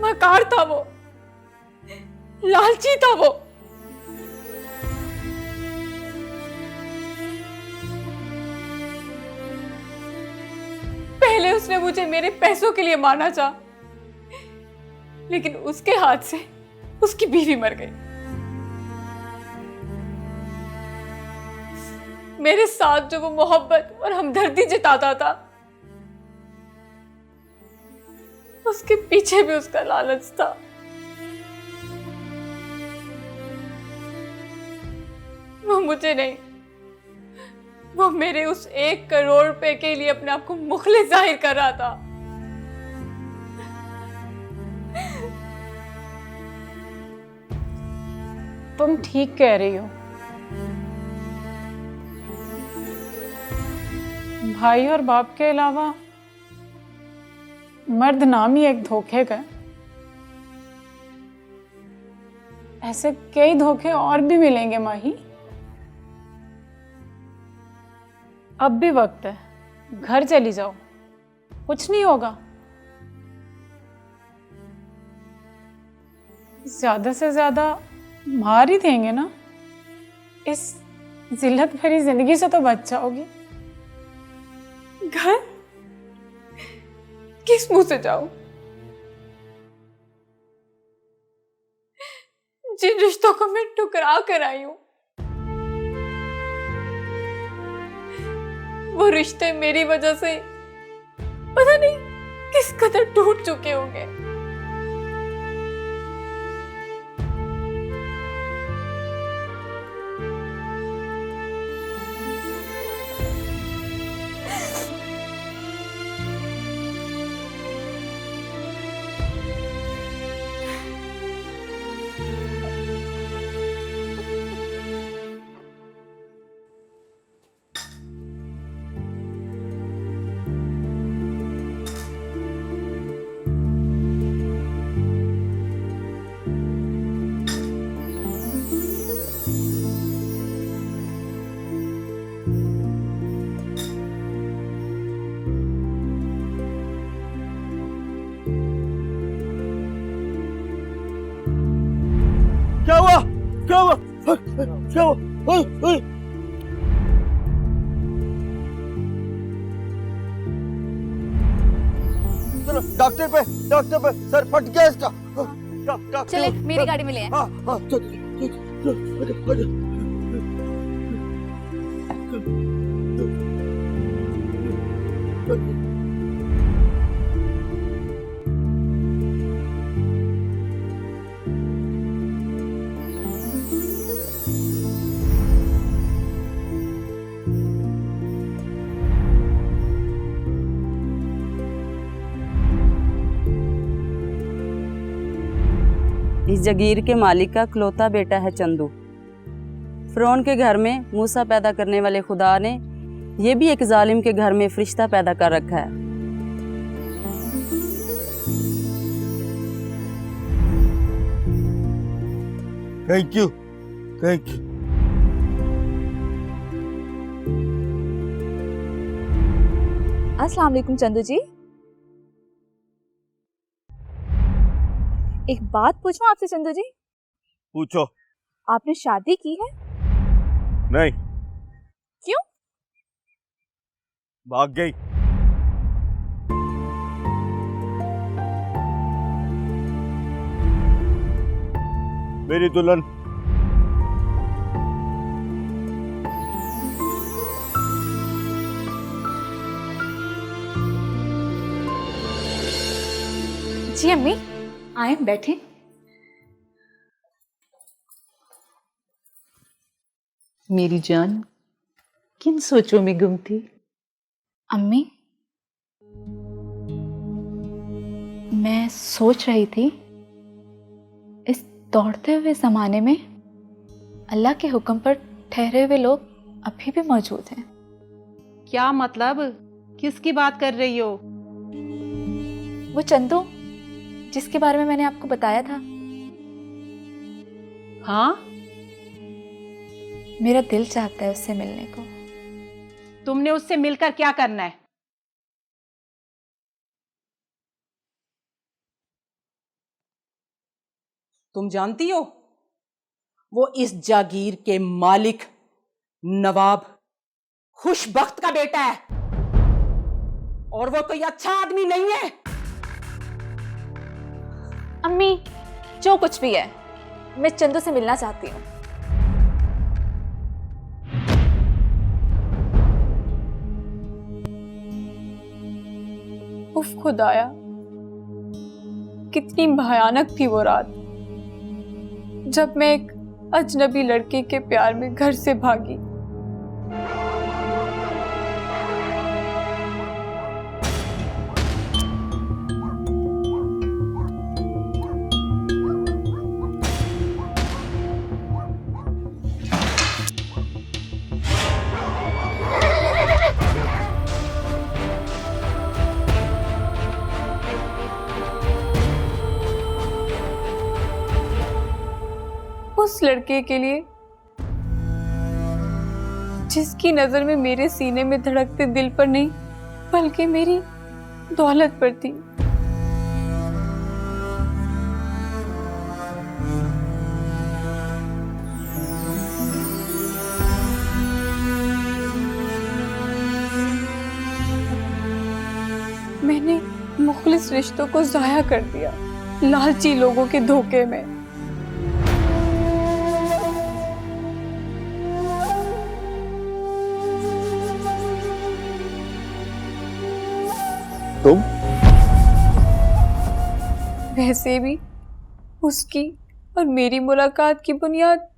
मकार था वो, लालची था वो। पहले उसने मुझे मेरे पैसों के लिए मारना चाहा, लेकिन उसके हाथ से उसकी बीवी मर गई। मेरे साथ जो वो मोहब्बत और हमदर्दी जताता था, उसके पीछे भी उसका लालच था। वो मुझे नहीं, वो मेरे उस 1 करोड़ रुपए के लिए अपने आप को मुखलिस जाहिर कर रहा था। तुम ठीक कह रही हो। भाई और बाप के अलावा मर्द नाम ही एक धोखे का है। ऐसे कई धोखे और भी मिलेंगे माही। अब भी वक्त है, घर चली जाओ, कुछ नहीं होगा। ज्यादा से ज्यादा मार ही देंगे ना, इस जिल्लत भरी जिंदगी से तो बच जाओगी। घर किस मुंह से जाऊं? जिन रिश्तों को मैं ठुकरा कर आई हूं, वो रिश्ते मेरी वजह से पता नहीं किस कदर टूट चुके होंगे। क्या हुआ? क्या हुआ? क्या हुआ? चलो डॉक्टर पे सर फट गया इसका। चले मेरी गाड़ी में ले आए। हाँ हाँ चलो। इस जगीर के मालिक का इकलौता बेटा है चंदू। फिरौन के घर में मूसा पैदा करने वाले खुदा ने ये भी एक जालिम के घर में फरिश्ता पैदा कर रखा है। Thank you. अस्सलाम वालेकुम चंदू जी। एक बात पूछूं आपसे चंदू जी? पूछो। आपने शादी की है? नहीं। क्यों? भाग गई। मेरी दुल्हन जी अम्मी, आए बैठे। मेरी जान किन सोचों में गुम थी? अम्मी, मैं सोच रही थी इस दौड़ते हुए जमाने में अल्लाह के हुक्म पर ठहरे हुए लोग अभी भी मौजूद हैं। क्या मतलब? किसकी बात कर रही हो? वो चंदू जिसके बारे में मैंने आपको बताया था। हाँ, मेरा दिल चाहता है उससे मिलने को। तुमने उससे मिलकर क्या करना है? तुम जानती हो, वो इस जागीर के मालिक नवाब खुशबख्त का बेटा है, और वो कोई अच्छा आदमी नहीं है। अम्मी, जो कुछ भी है, मैं चंदू से मिलना चाहती हूँ। उफ खुदाया, कितनी भयानक थी वो रात, जब मैं एक अजनबी लड़के के प्यार में घर से भागी। उस लड़के के लिए जिसकी नजर में मेरे सीने में धड़कते दिल पर नहीं, बल्कि मेरी दौलत पर थी। मैंने मुखलिस रिश्तों को जाया कर दिया लालची लोगों के धोखे में। तुम? वैसे भी उसकी और मेरी मुलाकात की बुनियाद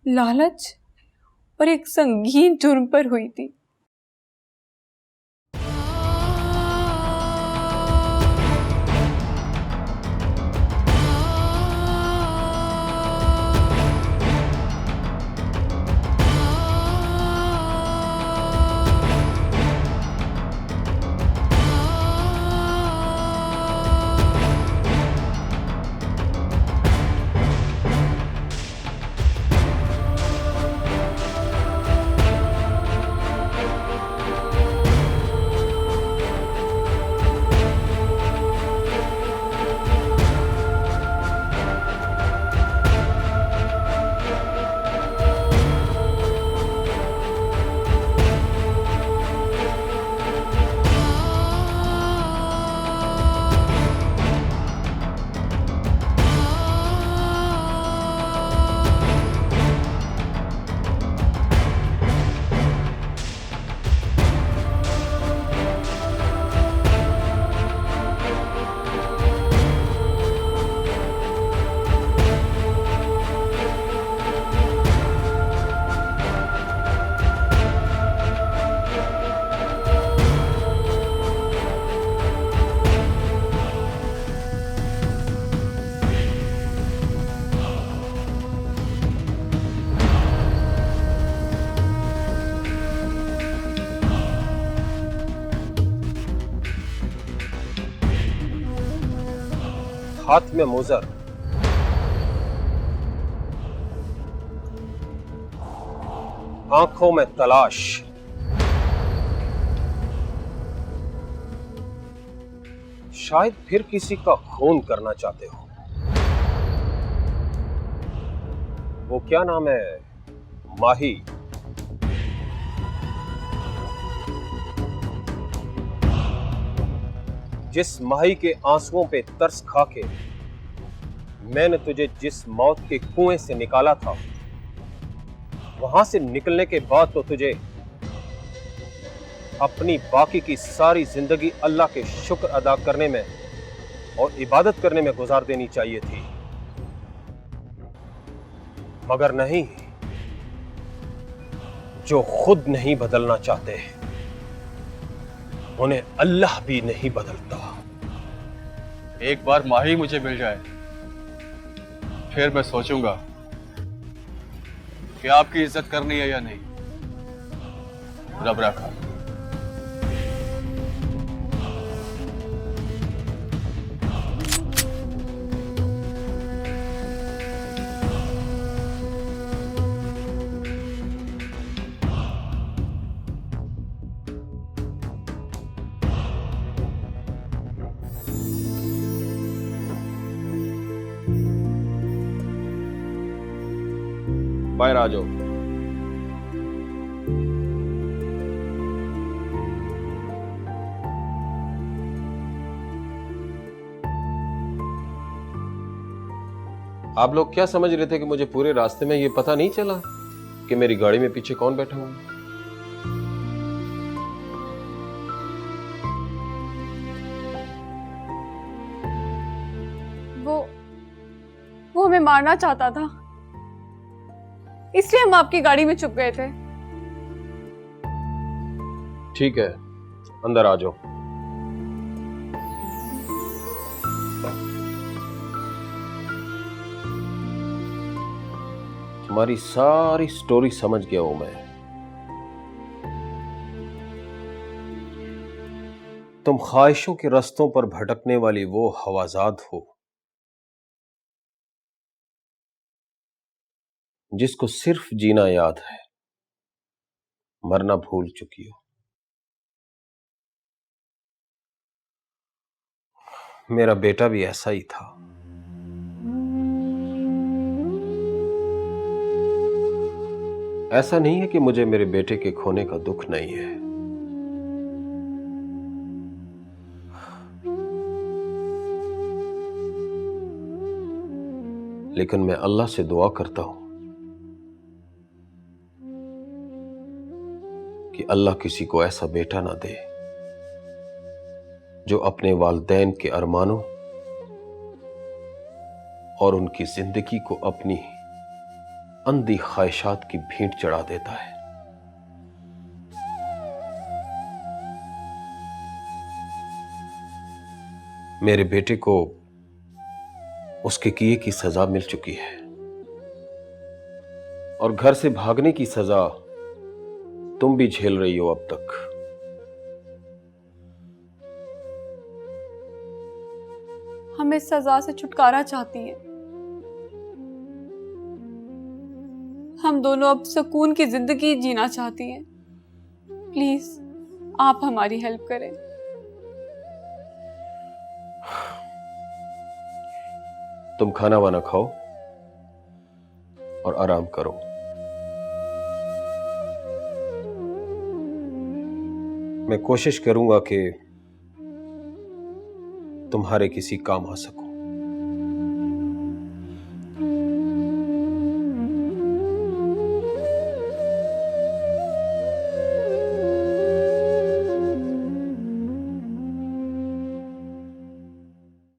लालच और एक संगीन जुर्म पर हुई थी। हाथ में मुजर, आंखों में तलाश, शायद फिर किसी का खून करना चाहते हो। वो क्या नाम है, माही? जिस माही के आंसुओं पे तरस खा के मैंने तुझे जिस मौत के कुएं से निकाला था, वहां से निकलने के बाद तो तुझे अपनी बाकी की सारी जिंदगी अल्लाह के शुक्र अदा करने में और इबादत करने में गुजार देनी चाहिए थी, मगर नहीं। जो खुद नहीं बदलना चाहते उन्हें अल्लाह भी नहीं बदलता। एक बार माही मुझे मिल जाए, फिर मैं सोचूंगा कि आपकी इज्जत करनी है या नहीं। रब रखा। बाहर आ जाओ। आप लोग क्या समझ रहे थे कि मुझे पूरे रास्ते में ये पता नहीं चला कि मेरी गाड़ी में पीछे कौन बैठा हुआ है? वो हमें मारना चाहता था, इसलिए हम आपकी गाड़ी में छुप गए थे। ठीक है, अंदर आ जाओ। तुम्हारी सारी स्टोरी समझ गया हूं मैं। तुम ख्वाहिशों के रास्तों पर भटकने वाली वो हवाजाद हो जिसको सिर्फ जीना याद है, मरना भूल चुकी हो। मेरा बेटा भी ऐसा ही था। ऐसा नहीं है कि मुझे मेरे बेटे के खोने का दुख नहीं है, लेकिन मैं अल्लाह से दुआ करता हूं कि अल्लाह किसी को ऐसा बेटा ना दे जो अपने वालिदैन के अरमानों और उनकी जिंदगी को अपनी अंधी ख्वाहिशात की भींट चढ़ा देता है। मेरे बेटे को उसके किए की सजा मिल चुकी है और घर से भागने की सजा तुम भी झेल रही हो अब तक। हम इस सजा से छुटकारा चाहती हैं। हम दोनों अब सुकून की जिंदगी जीना चाहती हैं। प्लीज आप हमारी हेल्प करें। तुम खाना वाना खाओ और आराम करो। मैं कोशिश करूंगा कि तुम्हारे किसी काम आ सकूं।